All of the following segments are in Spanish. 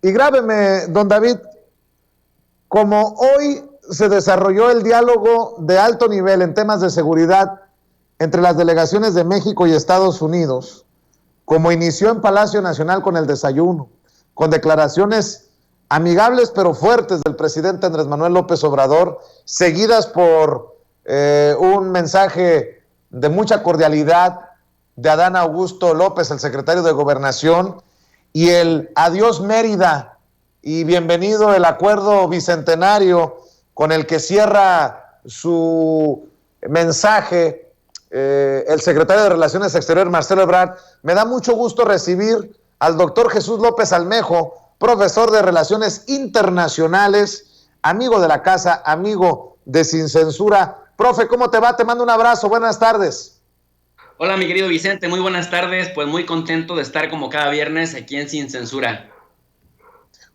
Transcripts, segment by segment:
Y grábeme, don David, como hoy se desarrolló el diálogo de alto nivel en temas de seguridad entre las delegaciones de México y Estados Unidos, como inició en Palacio Nacional con el desayuno, con declaraciones amigables pero fuertes del presidente Andrés Manuel López Obrador, seguidas por un mensaje de mucha cordialidad de Adán Augusto López, el secretario de Gobernación, y el adiós Mérida y bienvenido el acuerdo bicentenario con el que cierra su mensaje el secretario de Relaciones Exteriores, Marcelo Ebrard. Me da mucho gusto recibir al doctor Jesús López Almejo, profesor de Relaciones Internacionales, amigo de la casa, amigo de Sin Censura. Profe, ¿cómo te va? Te mando un abrazo, buenas tardes. Hola, mi querido Vicente, muy buenas tardes. Pues muy contento de estar como cada viernes aquí en Sin Censura.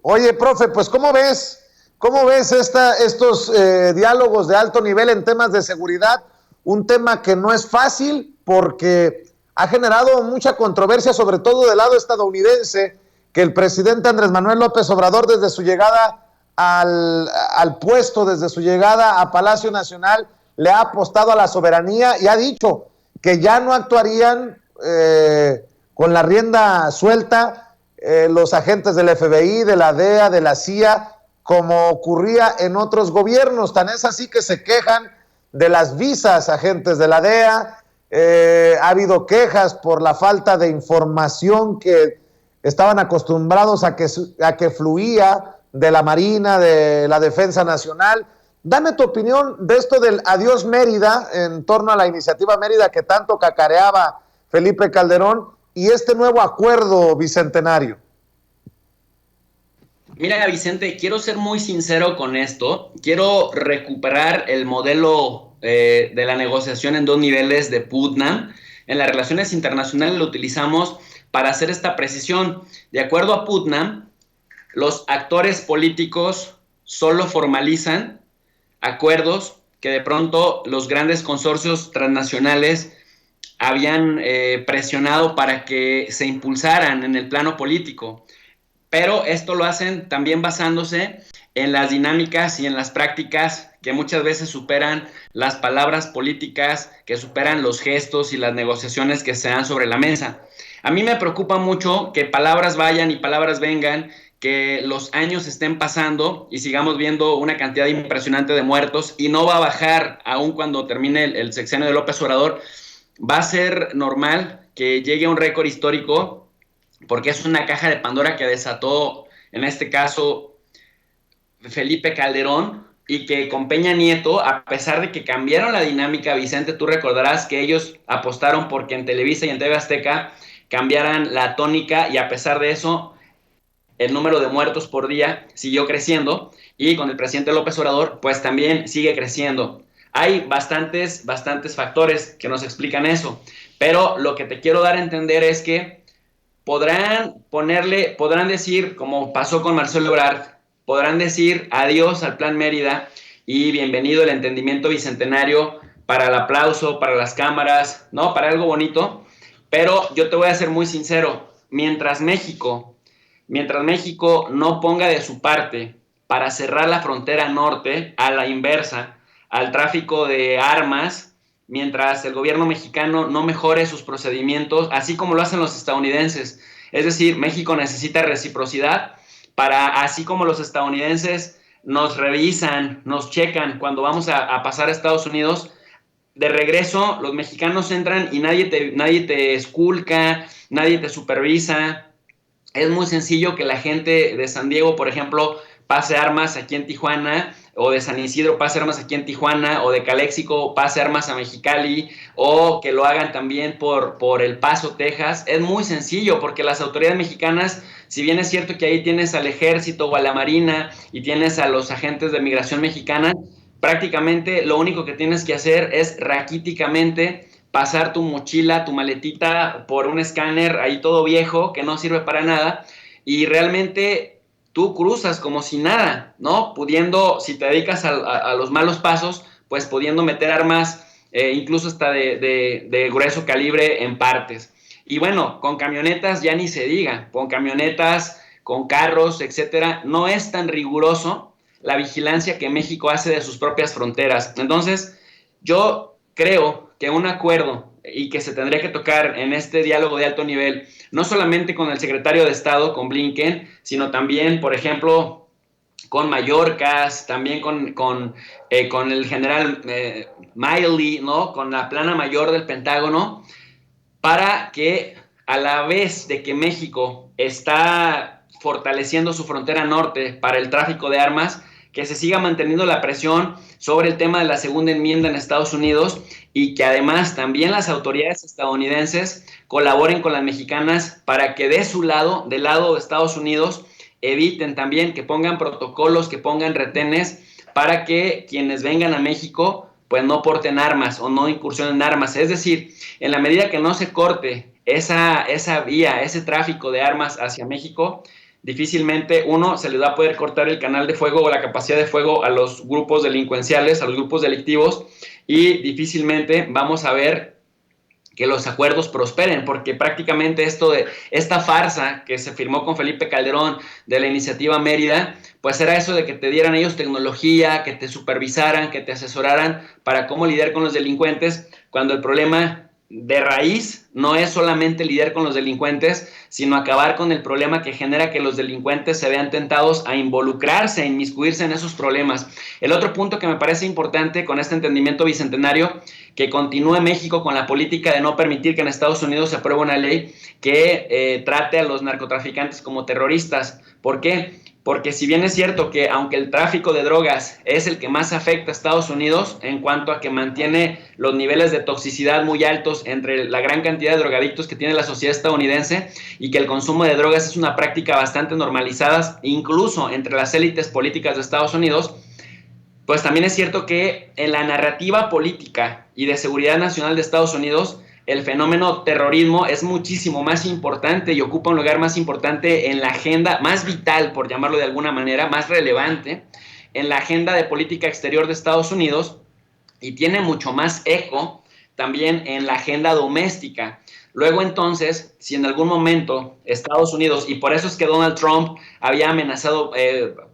Oye, profe, pues ¿cómo ves? ¿Cómo ves estos diálogos de alto nivel en temas de seguridad? Un tema que no es fácil porque ha generado mucha controversia, sobre todo del lado estadounidense, que el presidente Andrés Manuel López Obrador, desde su llegada al puesto, desde su llegada a Palacio Nacional, le ha apostado a la soberanía y ha dicho que ya no actuarían con la rienda suelta los agentes del FBI, de la DEA, de la CIA, como ocurría en otros gobiernos. Tan es así que se quejan de las visas agentes de la DEA. Ha habido quejas por la falta de información que estaban acostumbrados a que fluía de la Marina, de la Defensa Nacional. Dame tu opinión de esto del adiós Mérida, en torno a la iniciativa Mérida que tanto cacareaba Felipe Calderón, y este nuevo acuerdo bicentenario. Mira, Vicente, quiero ser muy sincero con esto. Quiero recuperar el modelo de la negociación en dos niveles de Putnam. En las relaciones internacionales lo utilizamos para hacer esta precisión. De acuerdo a Putnam, los actores políticos solo formalizan acuerdos que de pronto los grandes consorcios transnacionales habían presionado para que se impulsaran en el plano político. Pero esto lo hacen también basándose en las dinámicas y en las prácticas que muchas veces superan las palabras políticas, que superan los gestos y las negociaciones que se dan sobre la mesa. A mí me preocupa mucho que palabras vayan y palabras vengan, que los años estén pasando y sigamos viendo una cantidad impresionante de muertos y no va a bajar aun cuando termine el sexenio de López Obrador. Va a ser normal que llegue a un récord histórico porque es una caja de Pandora que desató, en este caso, Felipe Calderón, y que con Peña Nieto, a pesar de que cambiaron la dinámica, Vicente, tú recordarás que ellos apostaron porque en Televisa y en TV Azteca cambiaran la tónica, y a pesar de eso, el número de muertos por día siguió creciendo, y con el presidente López Obrador, pues también sigue creciendo. Hay bastantes factores que nos explican eso, pero lo que te quiero dar a entender es que podrán decir, como pasó con Marcelo Ebrard, podrán decir adiós al Plan Mérida y bienvenido el entendimiento bicentenario para el aplauso, para las cámaras, ¿no? Para algo bonito. Pero yo te voy a ser muy sincero, mientras México no ponga de su parte para cerrar la frontera norte a la inversa, al tráfico de armas, mientras el gobierno mexicano no mejore sus procedimientos, así como lo hacen los estadounidenses. Es decir, México necesita reciprocidad para, así como los estadounidenses nos revisan, nos checan cuando vamos a pasar a Estados Unidos, de regreso los mexicanos entran y nadie te esculca, nadie te supervisa. Es muy sencillo que la gente de San Diego, por ejemplo, pase armas aquí en Tijuana, o de San Isidro pase armas aquí en Tijuana, o de Caléxico pase armas a Mexicali, o que lo hagan también por El Paso, Texas. Es muy sencillo porque las autoridades mexicanas, si bien es cierto que ahí tienes al ejército o a la marina y tienes a los agentes de migración mexicana, prácticamente lo único que tienes que hacer es raquíticamente pasar tu mochila, tu maletita por un escáner ahí todo viejo que no sirve para nada, y realmente tú cruzas como si nada, ¿no? Pudiendo, si te dedicas a los malos pasos, pues pudiendo meter armas, incluso hasta de grueso calibre en partes. Y bueno, con camionetas ya ni se diga, con camionetas con carros, etcétera, no es tan riguroso la vigilancia que México hace de sus propias fronteras. Entonces, yo creo que un acuerdo y que se tendría que tocar en este diálogo de alto nivel, no solamente con el secretario de Estado, con Blinken, sino también, por ejemplo, con Mayorkas, también con el general Miley, ¿no? Con la plana mayor del Pentágono, para que a la vez de que México está fortaleciendo su frontera norte para el tráfico de armas, que se siga manteniendo la presión sobre el tema de la segunda enmienda en Estados Unidos y que además también las autoridades estadounidenses colaboren con las mexicanas para que de su lado, del lado de Estados Unidos, eviten también que pongan protocolos, que pongan retenes para que quienes vengan a México pues no porten armas o no incursionen en armas. Es decir, en la medida que no se corte esa vía, ese tráfico de armas hacia México, difícilmente uno se les va a poder cortar el canal de fuego o la capacidad de fuego a los grupos delincuenciales, a los grupos delictivos, y difícilmente vamos a ver que los acuerdos prosperen, porque prácticamente esta farsa que se firmó con Felipe Calderón de la iniciativa Mérida, pues era eso de que te dieran ellos tecnología, que te supervisaran, que te asesoraran para cómo lidiar con los delincuentes, cuando el problema de raíz no es solamente lidiar con los delincuentes, sino acabar con el problema que genera que los delincuentes se vean tentados a involucrarse, a inmiscuirse en esos problemas. El otro punto que me parece importante con este entendimiento bicentenario, que continúe México con la política de no permitir que en Estados Unidos se apruebe una ley que trate a los narcotraficantes como terroristas. ¿Por qué? Porque si bien es cierto que aunque el tráfico de drogas es el que más afecta a Estados Unidos en cuanto a que mantiene los niveles de toxicidad muy altos entre la gran cantidad de drogadictos que tiene la sociedad estadounidense y que el consumo de drogas es una práctica bastante normalizada incluso entre las élites políticas de Estados Unidos, pues también es cierto que en la narrativa política y de seguridad nacional de Estados Unidos el fenómeno terrorismo es muchísimo más importante y ocupa un lugar más importante en la agenda, más vital, por llamarlo de alguna manera, más relevante, en la agenda de política exterior de Estados Unidos y tiene mucho más eco también en la agenda doméstica. Luego entonces, si en algún momento Estados Unidos, y por eso es que Donald Trump había amenazado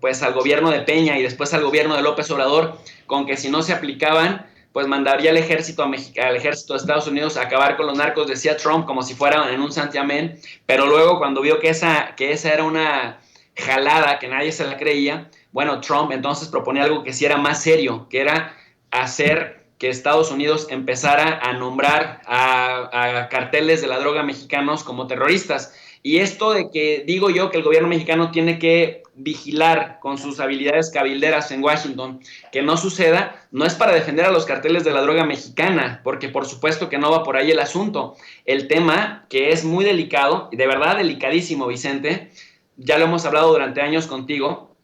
pues al gobierno de Peña y después al gobierno de López Obrador con que si no se aplicaban, pues mandaría al ejército de Estados Unidos a acabar con los narcos, decía Trump, como si fuera en un santiamén, pero luego cuando vio que esa era una jalada, que nadie se la creía, bueno, Trump entonces proponía algo que sí era más serio, que era hacer que Estados Unidos empezara a nombrar a carteles de la droga mexicanos como terroristas. Y esto de que digo yo que el gobierno mexicano tiene que vigilar con sus habilidades cabilderas en Washington que no suceda, no es para defender a los carteles de la droga mexicana, porque por supuesto que no va por ahí el asunto. El tema, que es muy delicado, de verdad delicadísimo, Vicente, ya lo hemos hablado durante años contigo,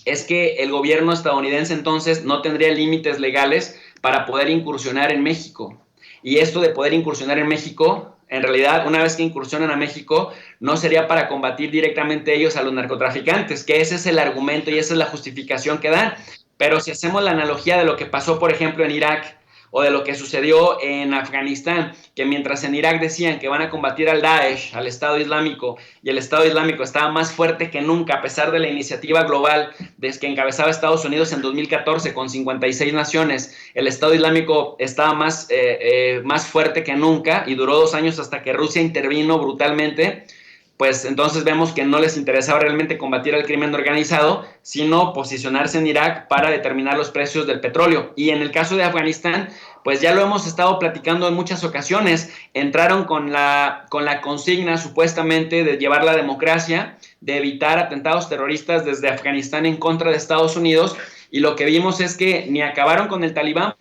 es que el gobierno estadounidense entonces no tendría límites legales para poder incursionar en México. Y esto de poder incursionar en México, en realidad, una vez que incursionan a México, no sería para combatir directamente ellos a los narcotraficantes, que ese es el argumento y esa es la justificación que dan. Pero si hacemos la analogía de lo que pasó, por ejemplo, en Irak, o de lo que sucedió en Afganistán, que mientras en Irak decían que van a combatir al Daesh, al Estado Islámico, y el Estado Islámico estaba más fuerte que nunca, a pesar de la iniciativa global desde que encabezaba Estados Unidos en 2014 con 56 naciones, el Estado Islámico estaba más fuerte que nunca y duró 2 años hasta que Rusia intervino brutalmente. Pues entonces vemos que no les interesaba realmente combatir al crimen organizado, sino posicionarse en Irak para determinar los precios del petróleo. Y en el caso de Afganistán, pues ya lo hemos estado platicando en muchas ocasiones, entraron con la consigna supuestamente de llevar la democracia, de evitar atentados terroristas desde Afganistán en contra de Estados Unidos, y lo que vimos es que ni acabaron con el Talibán,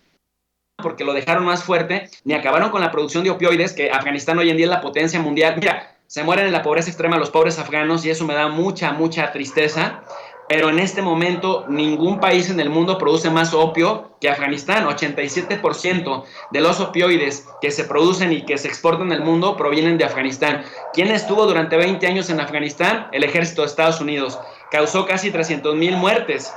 porque lo dejaron más fuerte, ni acabaron con la producción de opioides, que Afganistán hoy en día es la potencia mundial. Mira, se mueren en la pobreza extrema los pobres afganos y eso me da mucha tristeza, pero en este momento ningún país en el mundo produce más opio que Afganistán. 87% de los opioides que se producen y que se exportan al mundo provienen de Afganistán. ¿Quién estuvo durante 20 años en Afganistán? El ejército de Estados Unidos. Causó casi 300,000 muertes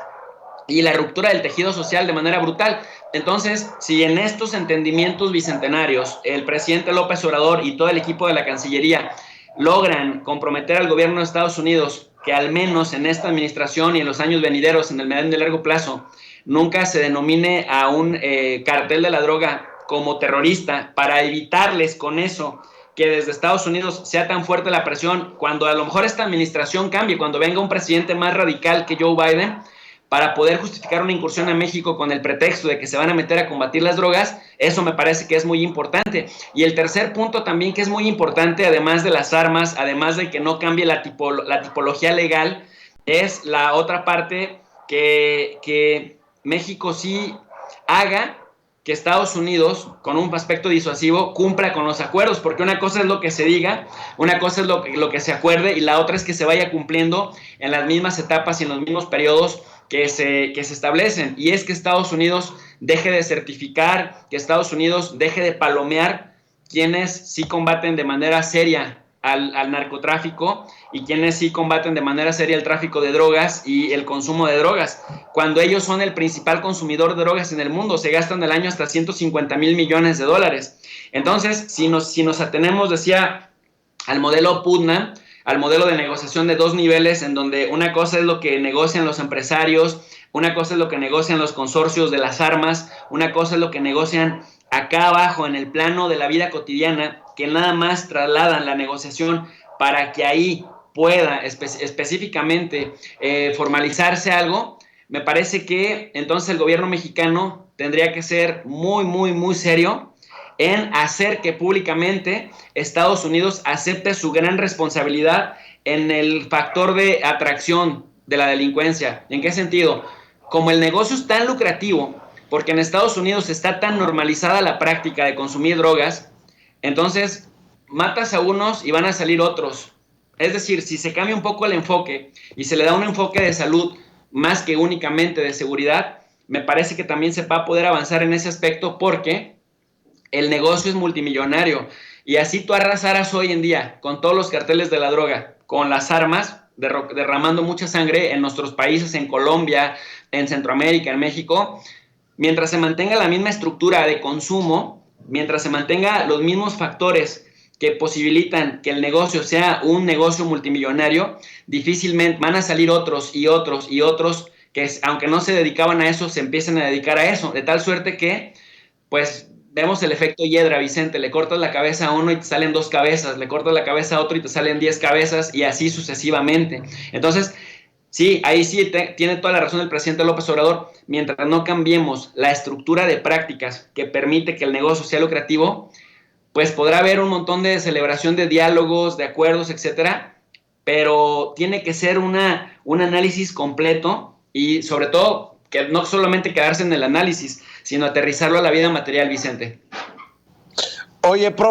y la ruptura del tejido social de manera brutal. Entonces, si en estos entendimientos bicentenarios el presidente López Obrador y todo el equipo de la Cancillería logran comprometer al gobierno de Estados Unidos que al menos en esta administración y en los años venideros, en el mediano y largo plazo, nunca se denomine a un cartel de la droga como terrorista, para evitarles con eso que desde Estados Unidos sea tan fuerte la presión, cuando a lo mejor esta administración cambie, cuando venga un presidente más radical que Joe Biden, para poder justificar una incursión a México con el pretexto de que se van a meter a combatir las drogas. Eso me parece que es muy importante. Y el tercer punto también que es muy importante, además de las armas, además de que no cambie la tipología legal, es la otra parte que México sí haga que Estados Unidos, con un aspecto disuasivo, cumpla con los acuerdos, porque una cosa es lo que se diga, una cosa es lo que se acuerde, y la otra es que se vaya cumpliendo en las mismas etapas y en los mismos periodos que se establecen. Y es que Estados Unidos deje de certificar, que Estados Unidos deje de palomear quienes sí combaten de manera seria al narcotráfico y quienes sí combaten de manera seria el tráfico de drogas y el consumo de drogas, cuando ellos son el principal consumidor de drogas en el mundo. Se gastan al año hasta 150,000 millones de dólares. Entonces, si nos atenemos, decía, al modelo Putnam, al modelo de negociación de dos niveles, en donde una cosa es lo que negocian los empresarios, una cosa es lo que negocian los consorcios de las armas, una cosa es lo que negocian acá abajo en el plano de la vida cotidiana, que nada más trasladan la negociación para que ahí pueda específicamente formalizarse algo. Me parece que entonces el gobierno mexicano tendría que ser muy, muy, muy serio en hacer que públicamente Estados Unidos acepte su gran responsabilidad en el factor de atracción de la delincuencia. ¿En qué sentido? Como el negocio es tan lucrativo, porque en Estados Unidos está tan normalizada la práctica de consumir drogas, entonces matas a unos y van a salir otros. Es decir, si se cambia un poco el enfoque y se le da un enfoque de salud más que únicamente de seguridad, me parece que también se va a poder avanzar en ese aspecto, porque el negocio es multimillonario. Y así tú arrasaras hoy en día con todos los carteles de la droga, con las armas, derramando mucha sangre en nuestros países, en Colombia, en Centroamérica, en México, mientras se mantenga la misma estructura de consumo, mientras se mantenga los mismos factores que posibilitan que el negocio sea un negocio multimillonario, difícilmente van a salir otros y otros y otros que, aunque no se dedicaban a eso, se empiezan a dedicar a eso, de tal suerte que, pues, vemos el efecto Hiedra, Vicente. Le cortas la cabeza a uno y te salen 2 cabezas, le cortas la cabeza a otro y te salen 10 cabezas, y así sucesivamente. Entonces, sí, ahí sí tiene toda la razón el presidente López Obrador. Mientras no cambiemos la estructura de prácticas que permite que el negocio sea lucrativo, pues podrá haber un montón de celebración de diálogos, de acuerdos, etcétera, pero tiene que ser un análisis completo, y sobre todo que no solamente quedarse en el análisis, sino aterrizarlo a la vida material, Vicente. Oye, profe.